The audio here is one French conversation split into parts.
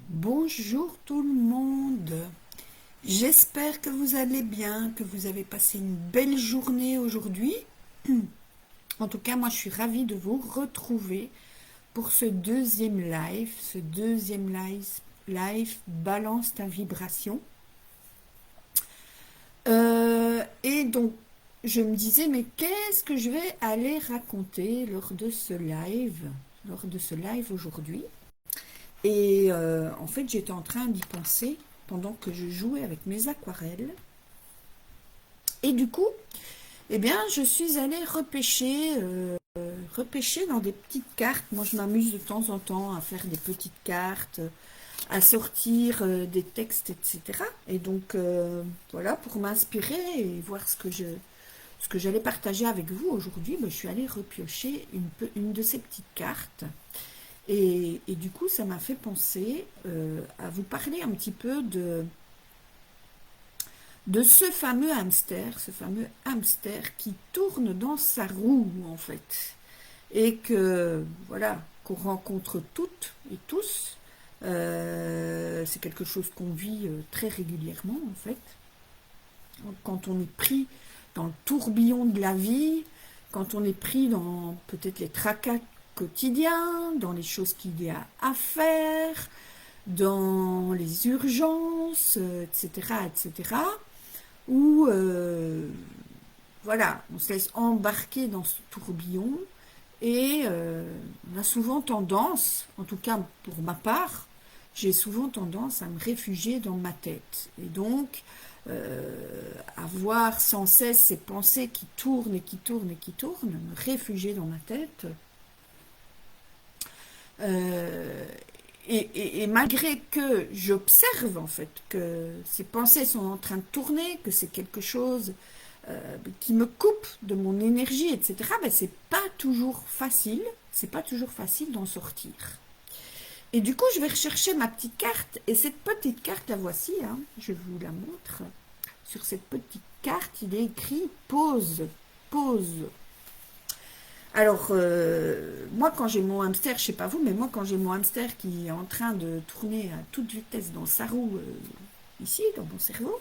Bonjour tout le monde. J'espère que vous allez bien, que vous avez passé une belle journée aujourd'hui. En tout cas, moi je suis ravie de vous retrouver pour ce deuxième live Balance ta vibration. Et donc, je me disais, mais qu'est-ce que je vais aller raconter lors de ce live aujourd'hui? Et en fait, j'étais en train d'y penser pendant que je jouais avec mes aquarelles. Et du coup, eh bien, je suis allée repêcher dans des petites cartes. Moi, je m'amuse de temps en temps à faire des petites cartes, à sortir des textes, etc. Et donc, voilà, pour m'inspirer et voir ce que j'allais partager avec vous aujourd'hui, ben, je suis allée repiocher une de ces petites cartes. Et du coup, ça m'a fait penser à vous parler un petit peu de ce fameux hamster qui tourne dans sa roue, en fait. Et que, voilà, qu'on rencontre toutes et tous. C'est quelque chose qu'on vit très régulièrement, en fait. Quand on est pris dans le tourbillon de la vie, quand on est pris dans peut-être les tracas quotidiens, dans les choses qu'il y a à faire, dans les urgences, etc., etc., où voilà, on se laisse embarquer dans ce tourbillon et on a souvent tendance, en tout cas pour ma part, j'ai souvent tendance à me réfugier dans ma tête. Et donc, avoir sans cesse ces pensées qui tournent et qui tournent et qui tournent, me réfugier dans ma tête. Euh, et malgré que j'observe en fait que ces pensées sont en train de tourner, que c'est quelque chose qui me coupe de mon énergie, etc., ben c'est pas toujours facile d'en sortir. Et du coup, je vais rechercher ma petite carte, et cette petite carte, la voici, hein, je vous la montre. Sur cette petite carte, il est écrit pause, pause. Alors, moi, quand j'ai mon hamster, je sais pas vous, mais moi, quand j'ai mon hamster qui est en train de tourner à toute vitesse dans sa roue, ici, dans mon cerveau,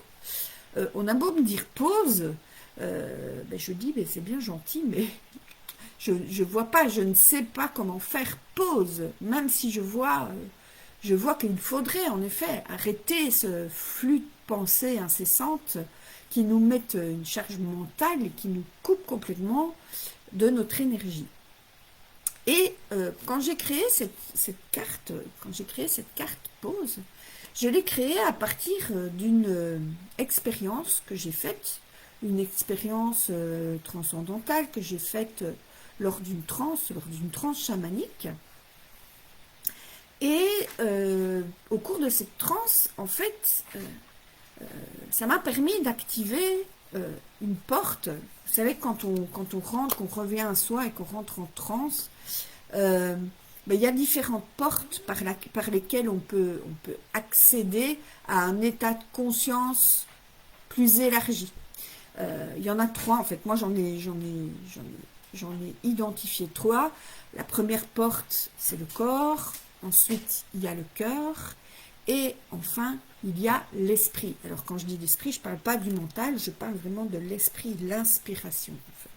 on a beau me dire pause, ben, je dis, ben, c'est bien gentil, mais je vois pas, je ne sais pas comment faire pause, même si je vois qu'il faudrait en effet arrêter ce flux de pensées incessantes qui nous mettent une charge mentale et qui nous coupe complètement de notre énergie. Et quand j'ai créé quand j'ai créé cette carte pause, je l'ai créée à partir d'une expérience que j'ai faite, une expérience transcendantale que j'ai faite lors d'une transe chamanique. Et au cours de cette transe, en fait, ça m'a permis d'activer une porte. Vous savez, quand on rentre, qu'on revient à soi et qu'on rentre en transe, ben, il y a différentes portes par lesquelles on peut accéder à un état de conscience plus élargi. Il y en a trois en fait. Moi j'en ai identifié trois. La première porte, c'est le corps. Ensuite, il y a le cœur. Et enfin, il y a l'esprit. Alors quand je dis l'esprit, je ne parle pas du mental, je parle vraiment de l'esprit, de l'inspiration en fait.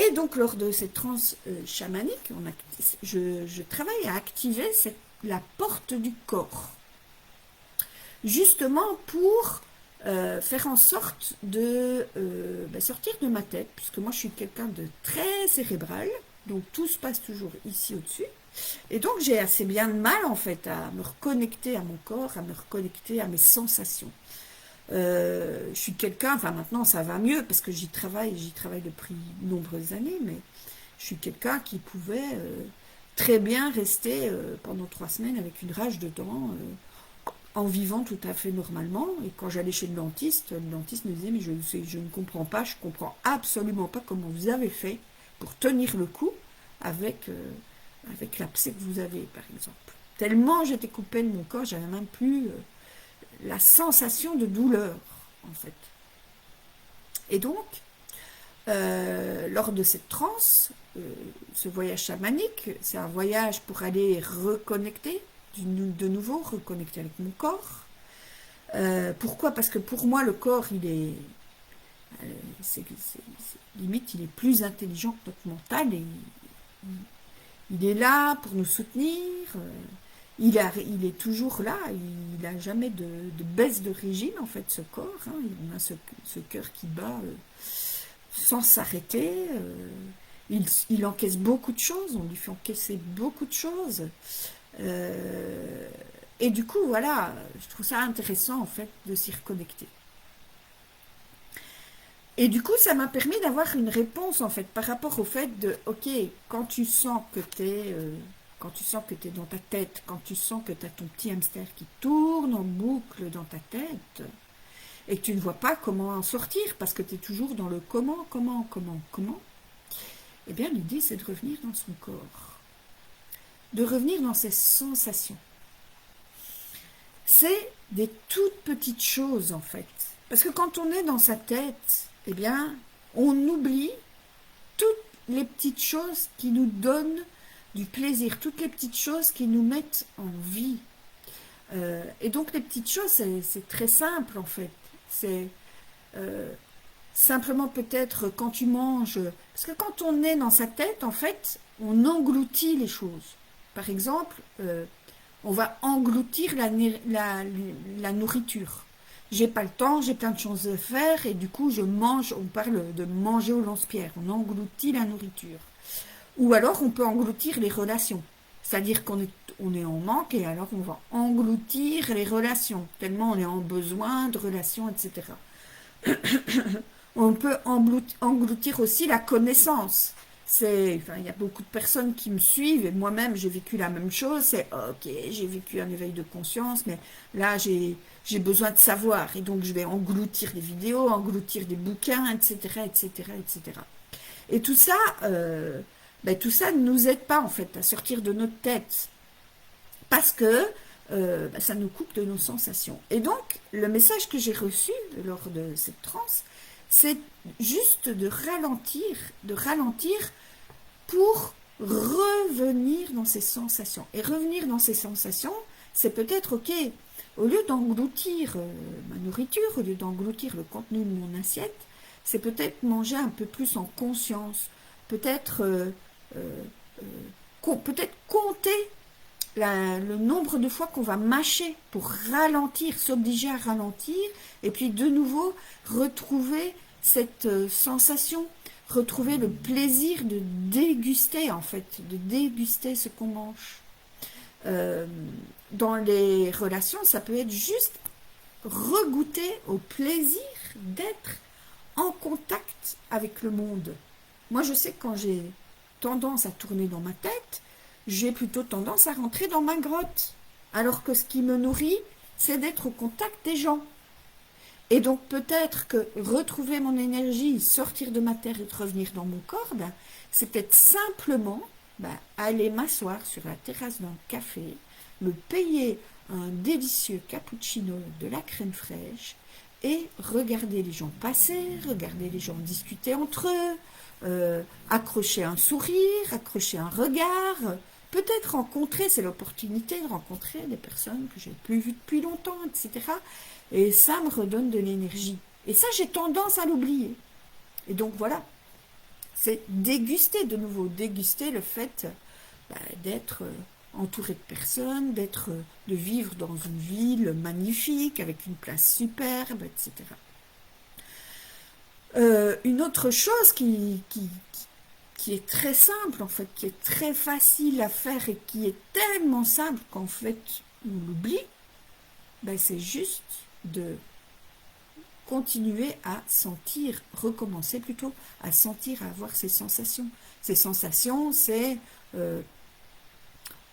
Et donc lors de cette transe chamanique, je travaille à activer la porte du corps. Justement pour faire en sorte de sortir de ma tête, puisque moi je suis quelqu'un de très cérébral, donc tout se passe toujours ici au-dessus. Et donc j'ai assez bien de mal en fait à me reconnecter à mon corps, à me reconnecter à mes sensations. Je suis quelqu'un, enfin maintenant ça va mieux parce que j'y travaille depuis de nombreuses années, mais je suis quelqu'un qui pouvait très bien rester pendant 3 semaines avec une rage de dents en vivant tout à fait normalement. Et quand j'allais chez le dentiste me disait mais je ne comprends pas, je comprends absolument pas comment vous avez fait pour tenir le coup avec avec l'abcès que vous avez par exemple. Tellement j'étais coupée de mon corps, j'avais même plus la sensation de douleur en fait. Et donc lors de cette transe, ce voyage chamanique, c'est un voyage pour aller reconnecter de nouveau reconnecter avec mon corps. Pourquoi? Parce que pour moi, le corps, il est, limite, il est plus intelligent que notre mental et il est là pour nous soutenir. Il est toujours là, il n'a jamais de baisse de régime, en fait, ce corps. Hein. On a ce cœur qui bat sans s'arrêter. Il encaisse beaucoup de choses, on lui fait encaisser beaucoup de choses. Et du coup, voilà, je trouve ça intéressant, en fait, de s'y reconnecter. Et du coup, ça m'a permis d'avoir une réponse, en fait, par rapport au fait de, ok, quand tu sens que tu es... quand tu sens que tu es dans ta tête, quand tu sens que tu as ton petit hamster qui tourne en boucle dans ta tête, et que tu ne vois pas comment en sortir, parce que tu es toujours dans le comment, eh bien l'idée c'est de revenir dans son corps, de revenir dans ses sensations. C'est des toutes petites choses en fait, parce que quand on est dans sa tête, eh bien on oublie toutes les petites choses qui nous donnent du plaisir, toutes les petites choses qui nous mettent en vie. Et donc les petites choses, c'est très simple en fait. C'est simplement peut-être quand tu manges, parce que quand on est dans sa tête, en fait, on engloutit les choses. Par exemple, on va engloutir la nourriture. J'ai pas le temps, j'ai plein de choses à faire, et du coup je mange, on parle de manger au lance-pierre, on engloutit la nourriture. Ou alors on peut engloutir les relations. C'est-à-dire qu'on est en manque et alors on va engloutir les relations, tellement on est en besoin de relations, etc. On peut engloutir aussi la connaissance. Il y a beaucoup de personnes qui me suivent et moi-même j'ai vécu la même chose. C'est ok, j'ai vécu un éveil de conscience, mais là j'ai besoin de savoir et donc je vais engloutir des vidéos, engloutir des bouquins, etc., etc., etc. Et tout ça, tout ça ne nous aide pas en fait à sortir de notre tête parce que ça nous coupe de nos sensations. Et donc, le message que j'ai reçu lors de cette transe, c'est juste de ralentir pour revenir dans ces sensations. Et revenir dans ces sensations, c'est peut-être, ok, au lieu d'engloutir ma nourriture, au lieu d'engloutir le contenu de mon assiette, c'est peut-être manger un peu plus en conscience, peut-être compter le nombre de fois qu'on va mâcher pour ralentir, s'obliger à ralentir, et puis de nouveau retrouver cette sensation, retrouver le plaisir de déguster en fait, de déguster ce qu'on mange. Dans les relations, ça peut être juste regoûter au plaisir d'être en contact avec le monde. Moi, je sais que quand j'ai tendance à tourner dans ma tête, j'ai plutôt tendance à rentrer dans ma grotte. Alors que ce qui me nourrit, c'est d'être au contact des gens. Et donc peut-être que retrouver mon énergie, sortir de ma terre et revenir dans mon corps, c'est peut-être simplement aller m'asseoir sur la terrasse d'un café, me payer un délicieux cappuccino de la crème fraîche et regarder les gens passer, regarder les gens discuter entre eux, accrocher un sourire, accrocher un regard, peut-être rencontrer, c'est l'opportunité de rencontrer des personnes que j'ai plus vues depuis longtemps, etc. Et ça me redonne de l'énergie. Et ça, j'ai tendance à l'oublier. Et donc voilà, c'est déguster de nouveau, déguster le fait d'être entouré de personnes, de vivre dans une ville magnifique, avec une place superbe, etc. Une autre chose qui est très simple, en fait, qui est très facile à faire et qui est tellement simple qu'en fait, on l'oublie, c'est juste de continuer à sentir, recommencer plutôt, à sentir, à avoir ces sensations. Ces sensations, c'est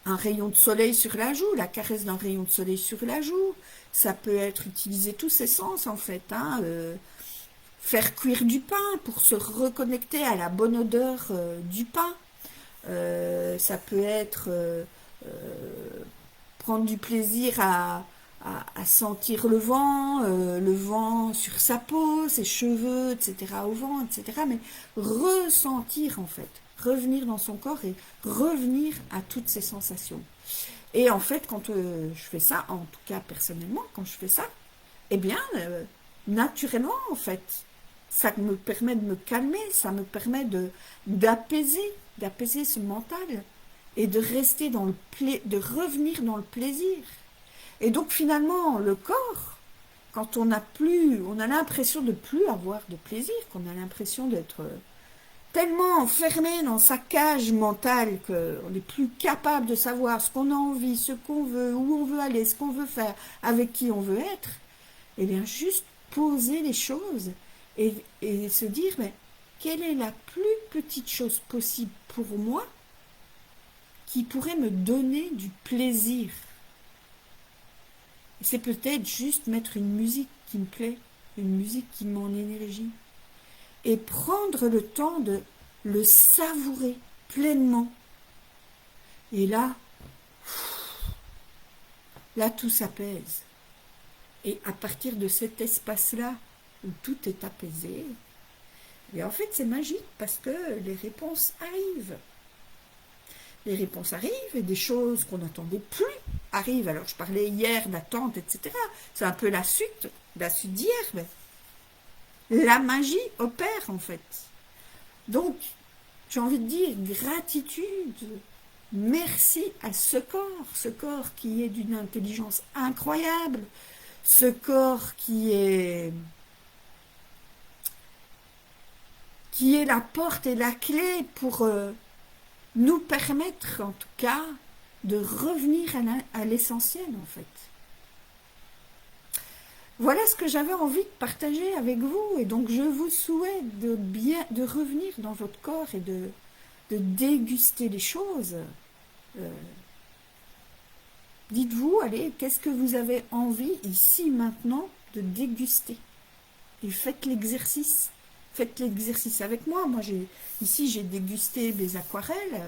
un rayon de soleil sur la joue, la caresse d'un rayon de soleil sur la joue. Ça peut être utiliser tous ces sens, en fait, faire cuire du pain pour se reconnecter à la bonne odeur du pain. Ça peut être prendre du plaisir à sentir le vent sur sa peau, ses cheveux, etc., au vent, etc. Mais ressentir en fait, revenir dans son corps et revenir à toutes ces sensations. Et en fait, quand je fais ça, en tout cas personnellement, quand je fais ça, eh bien, naturellement, en fait, ça me permet de me calmer, ça me permet d'apaiser ce mental et de rester dans de revenir dans le plaisir. Et donc finalement, le corps, quand on a l'impression de plus avoir de plaisir, qu'on a l'impression d'être tellement enfermé dans sa cage mentale qu'on n'est plus capable de savoir ce qu'on a envie, ce qu'on veut, où on veut aller, ce qu'on veut faire, avec qui on veut être, et bien juste poser les choses et se dire, mais quelle est la plus petite chose possible pour moi qui pourrait me donner du plaisir? C'est peut-être juste mettre une musique qui me plaît, une musique qui met en énergie, et prendre le temps de le savourer pleinement. Et là tout s'apaise. Et à partir de cet espace-là, où tout est apaisé, et en fait c'est magique parce que les réponses arrivent. Les réponses arrivent et des choses qu'on n'attendait plus arrivent. Alors je parlais hier d'attente, etc. C'est un peu la suite d'hier, mais la magie opère en fait. Donc, j'ai envie de dire gratitude, merci à ce corps qui est d'une intelligence incroyable, ce corps qui est la porte et la clé pour nous permettre en tout cas de revenir à l'essentiel en fait. Voilà ce que j'avais envie de partager avec vous, et donc je vous souhaite de revenir dans votre corps et de déguster les choses. Dites-vous, allez, qu'est-ce que vous avez envie ici maintenant de déguster? Et faites l'exercice. Faites l'exercice avec moi. Moi, ici, j'ai dégusté des aquarelles.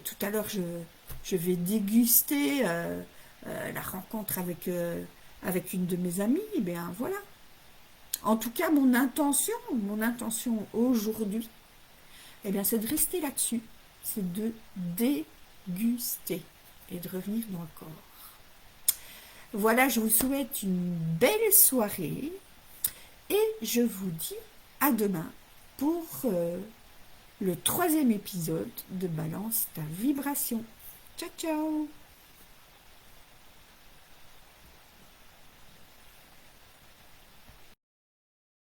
Tout à l'heure, je vais déguster la rencontre avec une de mes amies. Et bien, voilà. En tout cas, mon intention aujourd'hui, eh bien, c'est de rester là-dessus. C'est de déguster et de revenir dans le corps. Voilà, je vous souhaite une belle soirée et je vous dis à demain pour le 3e épisode de Balance ta vibration. Ciao, ciao!